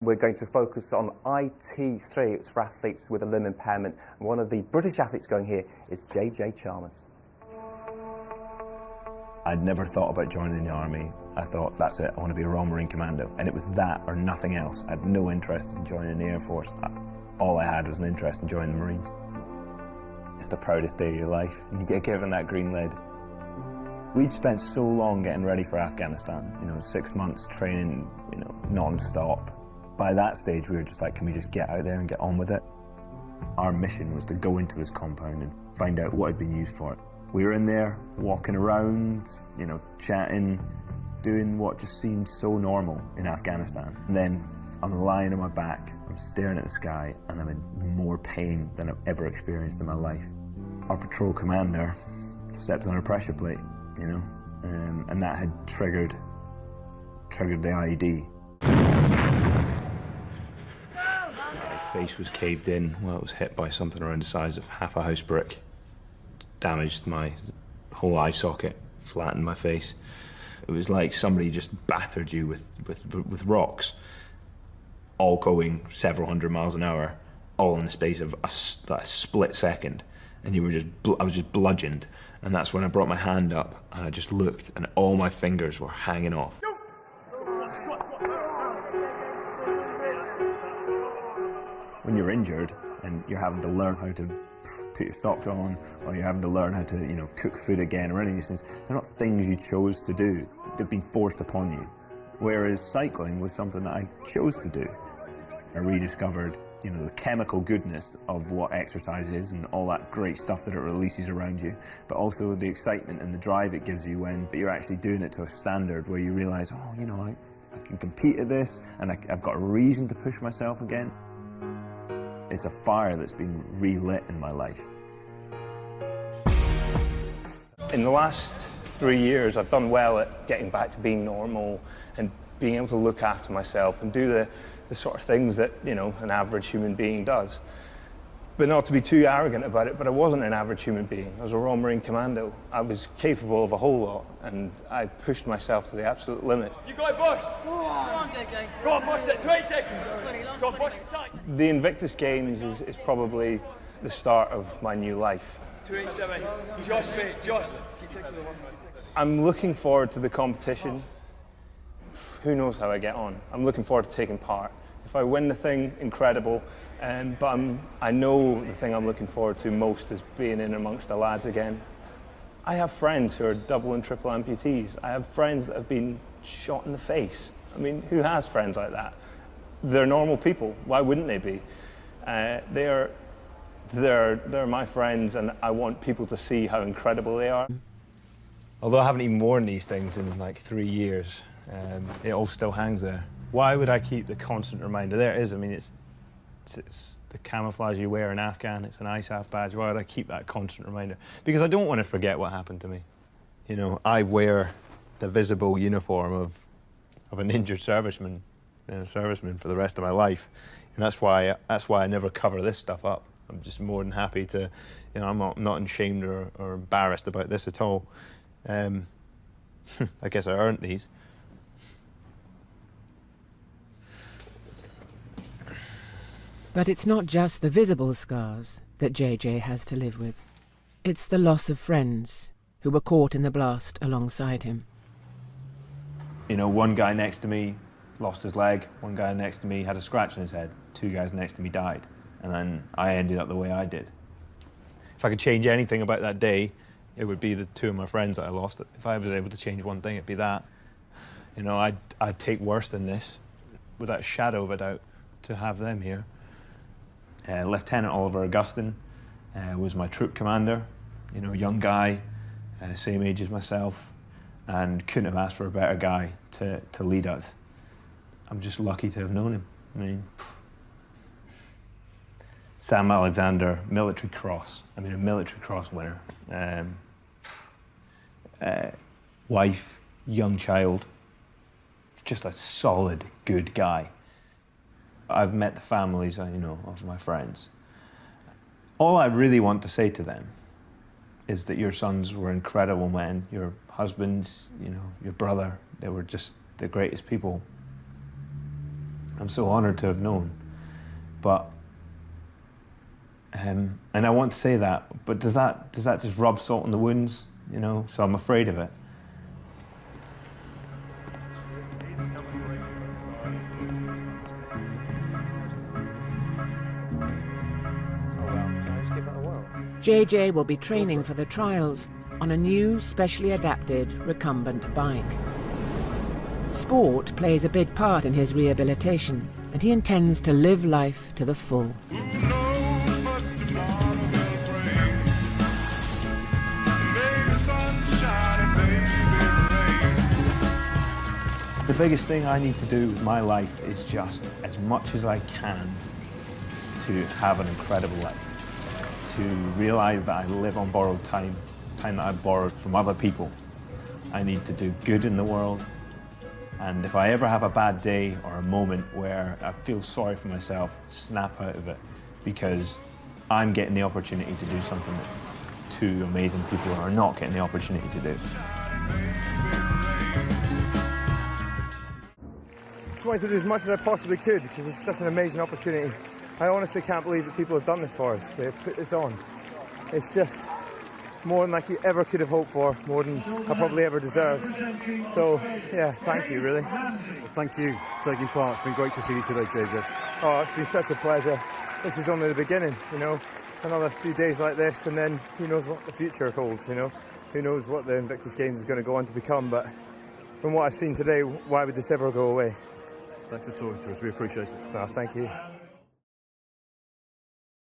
We're going to focus on IT3. It's for athletes with a limb impairment. And one of the British athletes going here is JJ Chalmers. I'd never thought about joining the army. I thought, that's it, I want to be a Royal Marine Commando. And it was that or nothing else. I had no interest in joining the Air Force. All I had was an interest in joining the Marines. It's the proudest day of your life, and you get given that green lid. We'd spent so long getting ready for Afghanistan, 6 months training, non-stop. By that stage, we were just like, can we just get out there and get on with it? Our mission was to go into this compound and find out what had been used for it. We were in there, walking around, chatting, doing what just seemed so normal in Afghanistan. And then I'm lying on my back, I'm staring at the sky, and I'm in more pain than I've ever experienced in my life. Our patrol commander stepped on a pressure plate, and that had triggered the IED. My face was caved in. Well, it was hit by something around the size of half a house brick. Damaged my whole eye socket, flattened my face. It was like somebody just battered you with rocks, all going several hundred miles an hour, all in the space of a split second. And you were I was just bludgeoned. And that's when I brought my hand up and I just looked and all my fingers were hanging off. When you're injured and you're having to learn how to put your socks on, or you're having to learn how to, cook food again, or any of these things, they're not things you chose to do. They've been forced upon you. Whereas cycling was something that I chose to do. I rediscovered, the chemical goodness of what exercise is and all that great stuff that it releases around you, but also the excitement and the drive it gives you when you're actually doing it to a standard where you realise, I can compete at this, and I've got a reason to push myself again. It's a fire that's been relit in my life. In the last 3 years, I've done well at getting back to being normal and being able to look after myself and do the sort of things that, an average human being does. But not to be too arrogant about it, but I wasn't an average human being. I was a Royal Marine Commando. I was capable of a whole lot, and I pushed myself to the absolute limit. You got it, bust! Go on, JJ. Go on, bust it, 20 seconds. 20, go on, bust it tight. The Invictus Games is probably the start of my new life. 287. Just, mate, just. Keep taking the one. I'm looking forward to the competition. Who knows how I get on? I'm looking forward to taking part. If I win the thing, incredible. But I know the thing I'm looking forward to most is being in amongst the lads again. I have friends who are double and triple amputees. I have friends that have been shot in the face. I mean, who has friends like that? They're normal people. Why wouldn't they be? They're my friends, and I want people to see how incredible they are. Although I haven't even worn these things in like 3 years, it all still hangs there. Why would I keep the constant reminder? There it is. I mean, it's the camouflage you wear in Afghan. It's an ISAF badge. Why would I keep that constant reminder? Because I don't want to forget what happened to me. I wear the visible uniform of an injured serviceman for the rest of my life, and that's why I never cover this stuff up. I'm just more than happy to, I'm not ashamed or embarrassed about this at all. I guess I earned these. But it's not just the visible scars that JJ has to live with. It's the loss of friends who were caught in the blast alongside him. One guy next to me lost his leg, one guy next to me had a scratch on his head, 2 guys next to me died, and then I ended up the way I did. If I could change anything about that day, it would be the 2 of my friends that I lost. If I was able to change one thing, it'd be that. I'd take worse than this, without a shadow of a doubt, to have them here. Lieutenant Oliver Augustin was my troop commander, young guy, same age as myself, and couldn't have asked for a better guy to lead us. I'm just lucky to have known him. I mean, Sam Alexander, military cross. I mean, a military cross winner. Wife, young child, just a solid, good guy. I've met the families, of my friends. All I really want to say to them is that your sons were incredible men. Your husbands, your brother, they were just the greatest people. I'm so honoured to have known. But, and I want to say that, but does that just rub salt in the wounds, you know? So I'm afraid of it. JJ will be training for the trials on a new, specially adapted, recumbent bike. Sport plays a big part in his rehabilitation, and he intends to live life to the full. The biggest thing I need to do with my life is just, as much as I can, to have an incredible life. To realise that I live on borrowed time, time that I've borrowed from other people. I need to do good in the world. And if I ever have a bad day or a moment where I feel sorry for myself, snap out of it, because I'm getting the opportunity to do something that two amazing people are not getting the opportunity to do. Just wanted to do as much as I possibly could because it's such an amazing opportunity. I honestly can't believe that people have done this for us. They've put this on. It's just more than I ever could have hoped for, more than I probably ever deserved. So, yeah, thank you, really. Thank you for taking part. It's been great to see you today, JJ. Oh, it's been such a pleasure. This is only the beginning, you know. Another few days like this, and then who knows what the future holds, you know. Who knows what the Invictus Games is going to go on to become, but from what I've seen today, why would this ever go away? Thanks for talking to us. We appreciate it. Oh, thank you.